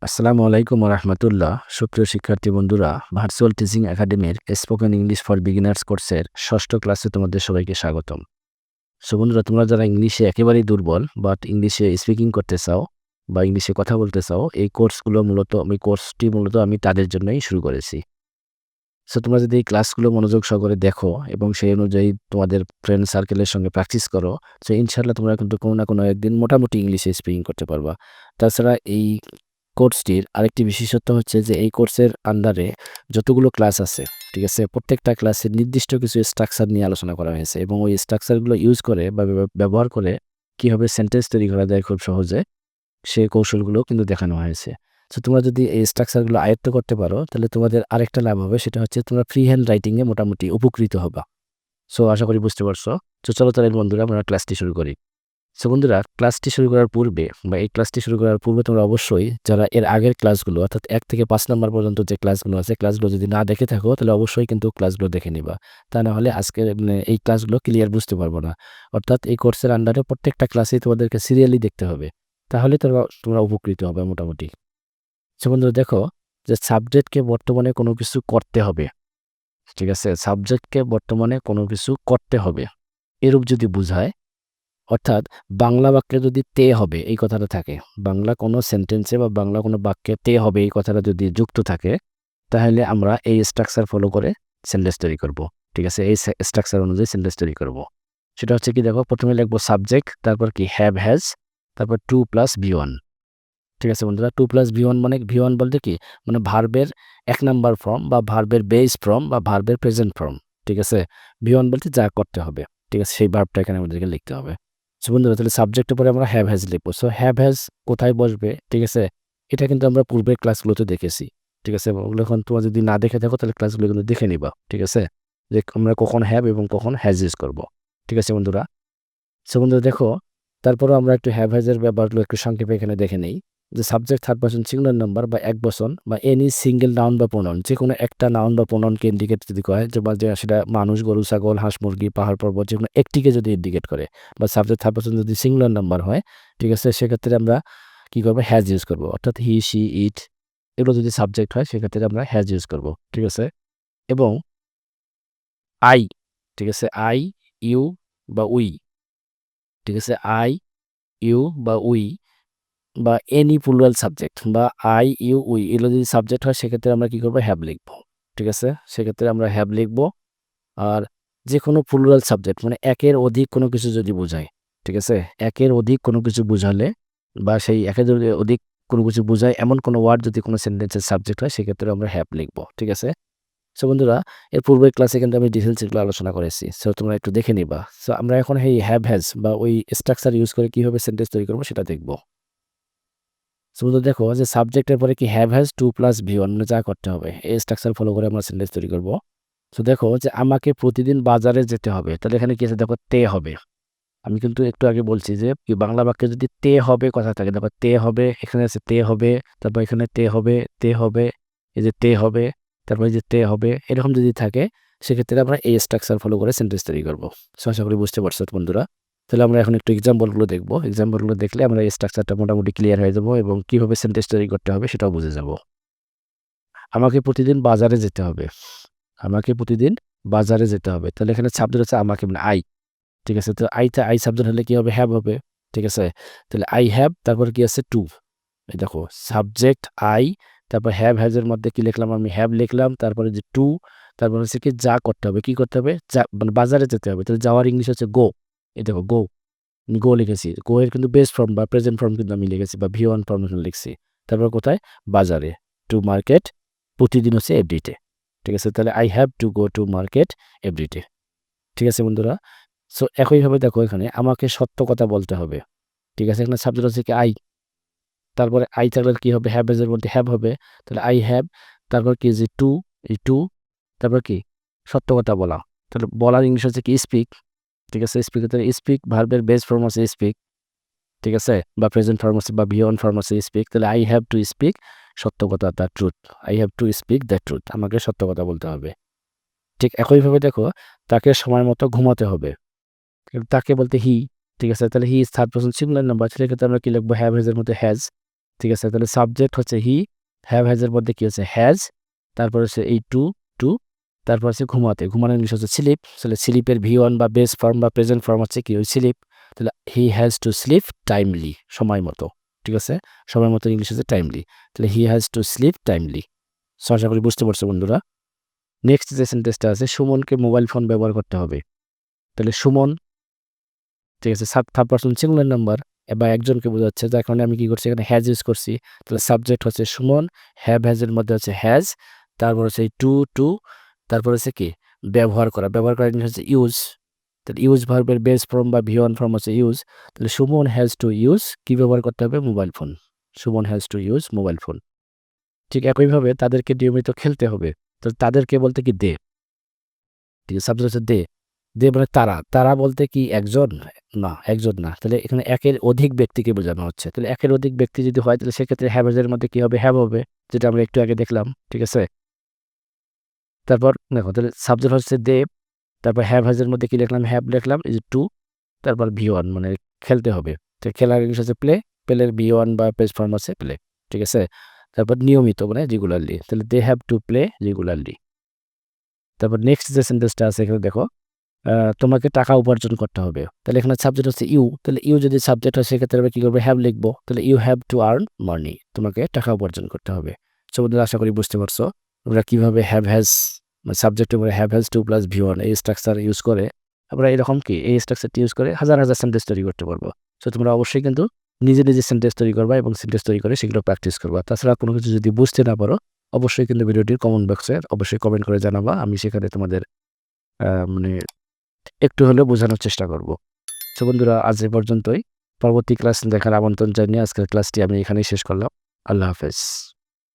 আসসালামু আলাইকুম রহমতুল্লাহ। সুপ্রিয় শিক্ষার্থী বন্ধুরা, ভার্চুয়াল টিচিং একাডেমির স্পোকেন ইংলিশ ফর বিগিনার্স কোর্সের ষষ্ঠ ক্লাসে তোমাদের সবাইকে স্বাগতম। সো বন্ধুরা, তোমরা যারা ইংলিশে একেবারেই দুর্বল বাট ইংলিশে স্পিকিং করতে চাও বা ইংলিশে কথা বলতে চাও, এই কোর্সটি মূলত আমি তাদের জন্যই শুরু করেছি। সো তোমরা যদি এই ক্লাসগুলো মনোযোগ সহকারে দেখো এবং সেই অনুযায়ী তোমাদের ফ্রেন্ড সার্কেলের সঙ্গে প্র্যাকটিস করো, সো ইনশাআল্লাহ তোমরা কিন্তু কোনো না কোনো একদিন মোটামুটি ইংলিশে স্পিকিং করতে পারবা। তাছাড়া এই কোর্সটির আরেকটি বিশেষত্ব হচ্ছে যে এই কোর্সের আন্ডারে যতগুলো ক্লাস আছে, ঠিক আছে, প্রত্যেকটা ক্লাসের নির্দিষ্ট কিছু স্ট্রাকচার নিয়ে আলোচনা করা হয়েছে এবং ওই স্ট্রাকচারগুলো ইউজ করে বা ব্যবহার করে কীভাবে সেন্টেন্স তৈরি করা যায় খুব সহজে, সেই কৌশলগুলো কিন্তু দেখানো হয়েছে। সো তোমরা যদি এই স্ট্রাকচারগুলো আয়ত্ত করতে পারো তাহলে তোমাদের আরেকটা লাভ হবে, সেটা হচ্ছে তোমরা ফ্রি হ্যান্ড রাইটিংয়ে মোটামুটি উপকৃত হবা। সো আশা করি বুঝতে পারছো। তো চলো তাহলে বন্ধুরা আমরা ক্লাসটি শুরু করি। সো বন্ধুরা, ক্লাসটি শুরু করার পূর্বে বা এই ক্লাসটি শুরু করার পূর্বে তোমরা অবশ্যই যারা এর আগের ক্লাসগুলো অর্থাৎ 1 থেকে 5 নম্বর পর্যন্ত যে ক্লাসগুলো আছে, ক্লাসগুলো যদি না দেখে থাকো তাহলে অবশ্যই কিন্তু ক্লাসগুলো দেখে নিবা। তা না হলে আজকে এই ক্লাসগুলো ক্লিয়ার বুঝতে পারবো না। অর্থাৎ এই কোর্সের আন্ডারে প্রত্যেকটা ক্লাসেই তোমাদেরকে সিরিয়ালি দেখতে হবে, তাহলে তোমরা উপকৃত হবে মোটামুটি। সো বন্ধুরা দেখো, যে সাবজেক্টকে বর্তমানে কোনো কিছু করতে হবে, ঠিক আছে, সাবজেক্টকে বর্তমানে কোনো কিছু করতে হবে এরূপ যদি বোঝায়, অর্থাৎ বাংলা বাক্যে যদি তে হবে এই কথাটা থাকে, বাংলা কোনো সেন্টেন্সে বা বাংলা কোনো বাক্যে তে হবে এই কথাটা যদি যুক্ত থাকে, তাহলে আমরা এই স্ট্রাকচার ফলো করে সেন্টেন্স তৈরি করব। ঠিক আছে, এই স্ট্রাকচার অনুযায়ী সেন্টেন্স তৈরি করব। সেটা হচ্ছে কি, দেখো, প্রথমে লিখবো সাবজেক্ট, তারপর কি হ্যাভ হ্যাজ, তারপর 2 + V1। ঠিক আছে বন্ধুরা, 2 + V1 মানে V1 বলতে কি, মানে ভার্বের 1 নাম্বার ফর্ম বা ভার্বের বেস ফর্ম বা ভার্বের প্রেজেন্ট ফর্ম। ঠিক আছে, V1 বলতে যা করতে হবে, ঠিক আছে, সেই ভার্বটা এখানে আমাদেরকে লিখতে হবে। সো বন্ধুরা, তাহলে সাবজেক্টের পরে আমরা হ্যাভ হ্যাজ লিখবো। সো হ্যাভ হ্যাজ কোথায় বসবে, ঠিক আছে, এটা কিন্তু আমরা পূর্বের ক্লাসগুলোতে দেখেছি। ঠিক আছে, ওগুলো এখন তোমরা যদি না দেখে থাকো তাহলে ক্লাসগুলো কিন্তু দেখে নিবা। ঠিক আছে, যে আমরা কখন হ্যাভ এবং কখন হ্যাজ ইউজ করবো। ঠিক আছে বন্ধুরা। সো বন্ধুরা দেখো, তারপরেও আমরা একটু হ্যাভ হ্যাজের ব্যাপারগুলো একটু সংক্ষেপে এখানে দেখে নেই। যে subject third person singular number বা একবচন বা এনি সিঙ্গেল নাউন বা প্রোনাউন, যে কোনো একটা নাউন বা প্রোনাউনকে ইন্ডিকেট যদি করে, যে সেটা মানুষ, গরু, ছাগল, হাঁস, মুরগি, পাহাড়, পর্বত, যে কোনো একটিকে যদি ইন্ডিকেট করে, বা সাবজেক্ট থার্ড পারসন যদি সিঙ্গুলার নাম্বার হয়, ঠিক আছে, সেক্ষেত্রে আমরা কী করবো, হ্যাজ ইউজ করবো। অর্থাৎ হি, শি, ইট, এগুলো যদি সাবজেক্ট হয় সেক্ষেত্রে আমরা হ্যাজ ইউজ করবো। ঠিক আছে, এবং আই, ঠিক আছে, আই, ইউ বা উই, ঠিক আছে, আই, ইউ বা উই বা এনি প্লুরাল সাবজেক্ট বা আই, ইউ, উই, এগুলো যদি সাবজেক্ট হয় সেক্ষেত্রে আমরা কী করবো, হ্যাভ লিখবো। ঠিক আছে, সেক্ষেত্রে আমরা হ্যাভ লিখবো। আর যে কোনো প্লুরাল সাবজেক্ট মানে একের অধিক কোনো কিছু যদি বোঝায়, ঠিক আছে, একের অধিক কোনো কিছু বোঝালে বা সেই একের অধিক কোনো কিছু বোঝায় এমন কোনো ওয়ার্ড যদি কোনো সেন্টেন্সের সাবজেক্ট হয় সেক্ষেত্রে আমরা হ্যাভ লিখবো। ঠিক আছে। সো বন্ধুরা, এর পূর্বের ক্লাসে কিন্তু আমি ডিটেলস এগুলো আলোচনা করেছি। সো তোমরা একটু দেখে নিবা। সো আমরা এখন এই হ্যাভ হ্যাজ বা ওই স্ট্রাকচার ইউজ করে কীভাবে সেন্টেন্স তৈরি করবো সেটা দেখবো। সো বন্ধুরা দেখো, যে সাবজেক্টের পরে কি হ্যাভ হ্যাজ 2 + V1 মানে যা করতে হবে, এই স্ট্রাকচার ফলো করে আমরা সেন্টেন্স তৈরি করব। সো দেখো, যে আমাকে প্রতিদিন বাজারে যেতে হবে, তাহলে এখানে কি আছে, দেখো, তে হবে। আমি কিন্তু একটু আগে বলছি যে কি বাংলা বাক্যে যদি তে হবে কথা থাকে, দেখো তে হবে, এখানে আছে তে হবে, তারপর এখানে তে হবে, তে হবে, এই যে তে হবে, তারপর এই যে তে হবে, এরকম যদি থাকে সেক্ষেত্রে আমরা এই স্ট্রাকচার ফলো করে সেন্টেন্স তৈরি করব। সো আশা করি বুঝতে পারছো বন্ধুরা। তাহলে আমরা এখন একটু এক্সাম্পলগুলো দেখব। এক্সাম্পলগুলো দেখলে আমরা এই স্ট্রাকচারটা মোটামুটি ক্লিয়ার হয়ে যাব এবং কিভাবে সেন্টেন্স তৈরি করতে হবে সেটাও বুঝে যাব। আমাকে প্রতিদিন বাজারে যেতে হবে। আমাকে প্রতিদিন বাজারে যেতে হবে। তাহলে এখানে সাবজেক্ট হচ্ছে আমাকে, মানে আই। ঠিক আছে? তো আই সাবজেক্ট হলে কি হবে? হ্যাভ হবে। ঠিক আছে? তাহলে আই হ্যাভ, তারপর কি আছে? টু। এই দেখো, সাবজেক্ট আই, তারপর হ্যাভ হ্যাজ এর মধ্যে কি লিখলাম? আমি হ্যাভ লিখলাম। তারপরে যে টু, তারপর হচ্ছে কি যা করতে হবে। কি করতে হবে? মানে বাজারে যেতে হবে। তাহলে যাওয়ার ইংলিশ হচ্ছে গো। এই দেখো, গো। গো লিখেছি। গো এর কিন্তু বেস ফর্ম বা প্রেজেন্ট ফর্ম কিন্তু আমি লিখেছি বা V1 ফর্ম এখানে লিখছি। তারপর কোথায়? বাজারে। টু মার্কেট, প্রতিদিন হচ্ছে এভরিডে। ঠিক আছে? তাহলে I have to go to market everyday. ঠিক আছে বন্ধুরা? সো একইভাবে দেখো, এখানে আমাকে সত্য কথা বলতে হবে। ঠিক আছে? এখানে সাবজেক্ট হচ্ছে কি আই। তারপরে আই থাকলে কি হবে? হ্যাভ এর মধ্যে হ্যাভ হবে। তাহলে আই হ্যাভ, তারপর কি যে টু, এই টু, তারপর কি? সত্য কথা বলা। তাহলে বলার ইংলিশ হচ্ছে কি? স্পিক। ঠিক আছে? স্পিক, তাহলে স্পিক ভার্বের বেস ফর্ম হচ্ছে স্পিক। ঠিক আছে? বা প্রেজেন্ট ফর্ম হচ্ছে বা V1 ফর্ম হচ্ছে স্পিক। তাহলে আই হ্যাভ টু স্পিক সত্য কথা, the truth. I have to speak the truth. আমাকে সত্য কথা বলতে হবে। ঠিক একইভাবে দেখো, তাকে সময় মতো ঘুমাতে হবে। তাকে বলতে হি। ঠিক আছে? তাহলে he is third person singular number. সেক্ষেত্রে আমরা কি লিখবো? হ্যাভ হ্যাজ এর মধ্যে হ্যাজ। ঠিক আছে? তাহলে সাবজেক্ট হচ্ছে হি, হ্যাভ হ্যাজের মধ্যে কি হচ্ছে হ্যাজ, তারপর হচ্ছে এই টু, তারপর হচ্ছে ঘুমাতে, ঘুমানোর ইংলিশ হচ্ছে স্লিপ। তাহলে স্লিপের ভি1 বা বেস ফর্ম বা প্রেজেন্ট ফর্ম হচ্ছে কি ওই স্লিপ। তাহলে he has to sleep timely, সময় মতো। ঠিক আছে? সময় মতো ইংলিশ হচ্ছে টাইমলি। তাহলে he has to sleep timely. So আশা করি বুঝতে পারছো বন্ধুরা। নেক্সট যে সেন্টেন্সটা আছে, সুমনকে মোবাইল ফোন ব্যবহার করতে হবে। তাহলে সুমন, ঠিক আছে, থার্ড পারসন সিঙ্গুলার নাম্বার বা একজনকে বোঝাচ্ছে, যার কারণে আমি কি করছি এখানে হ্যাজ ইউজ করছি। তাহলে সাবজেক্ট হচ্ছে সুমন, হ্যাভ হ্যাজের মধ্যে হচ্ছে হ্যাজ, তারপর হচ্ছে এই টু, তারপর হচ্ছে কি ব্যবহার করা, ব্যবহার করার জিনিস হচ্ছে ইউজ। তাহলে ইউজ ভার্বের বেস ফর্ম বা ভি1 ফর্ম হচ্ছে ইউজ। তাহলে সুমন হ্যাজ টু ইউজ, কি ব্যবহার করতে হবে, mobile phone. Suman has to use mobile phone. ঠিক একইভাবে তাদেরকে নিয়মিত খেলতে হবে। তো তাদেরকে বলতে কি দে, ঠিক আছে, সাবজেক্ট হচ্ছে দে। দে মানে তারা, তারা বলতে কি একজন, না একজন না, তাহলে এখানে একের অধিক ব্যক্তিকে বোঝানো হচ্ছে। তাহলে একের অধিক ব্যক্তি যদি হয় তাহলে সেক্ষেত্রে হ্যাভ এর মধ্যে কি হবে, হ্যাভ হবে, যেটা আমরা একটু আগে দেখলাম। ঠিক আছে? তারপর দেখো, তাহলে সাবজেক্ট হচ্ছে দে, তারপর হ্যাভ হ্যাজের মধ্যে কি লিখলাম, হ্যাভ লিখলাম, এই যে টু, তারপর ভি1 মানে খেলতে হবে। তো খেলার ইংলিশ হচ্ছে প্লে, প্লের ভি1 বা পেজ ফর্ম আছে প্লে। ঠিক আছে? তারপর নিয়মিত মানে রেগুলারলি, তাহলে they have to play regularly. তারপর নেক্সট যে সেন্টেন্সটা আছে এখানে দেখো, তোমাকে টাকা উপার্জন করতে হবে। তাহলে এখানে সাবজেক্ট হচ্ছে ইউ, তাহলে ইউ যদি সাবজেক্ট হয় সেক্ষেত্রে আমরা কি করবো, হ্যাভ লিখবো। তাহলে you have to earn money, তোমাকে টাকা উপার্জন করতে হবে। সো বন্ধুরা আশা করি বুঝতে পারছো আমরা কিভাবে হ্যাভ হ্যাজ মানে সাবজেক্টের উপরে have has to plus V1 এই স্ট্রাকচার ইউজ করে আমরা এরকম কি এই স্ট্রাকচারটি ইউজ করে হাজার হাজার সেন্টেন্স তৈরি করতে পারবো। সো তোমরা অবশ্যই কিন্তু নিজে নিজে সেন্টেন্স তৈরি করবা এবং সেন্টেন্স তৈরি করে সেগুলো প্র্যাকটিস করবা। তাছাড়া কোনো কিছু যদি বুঝতে না পারো অবশ্যই কিন্তু ভিডিওটির কমেন্ট বক্সে অবশ্যই কমেন্ট করে জানাবা, আমি সেখানে তোমাদের মানে একটু হলেও বোঝানোর চেষ্টা করব। সো বন্ধুরা আজ এ পর্যন্তই। পরবর্তী ক্লাস দেখার আমন্ত্রণ জানিয়ে আজকের ক্লাসটি আমি এখানেই শেষ করলাম। আল্লাহ হাফেজ।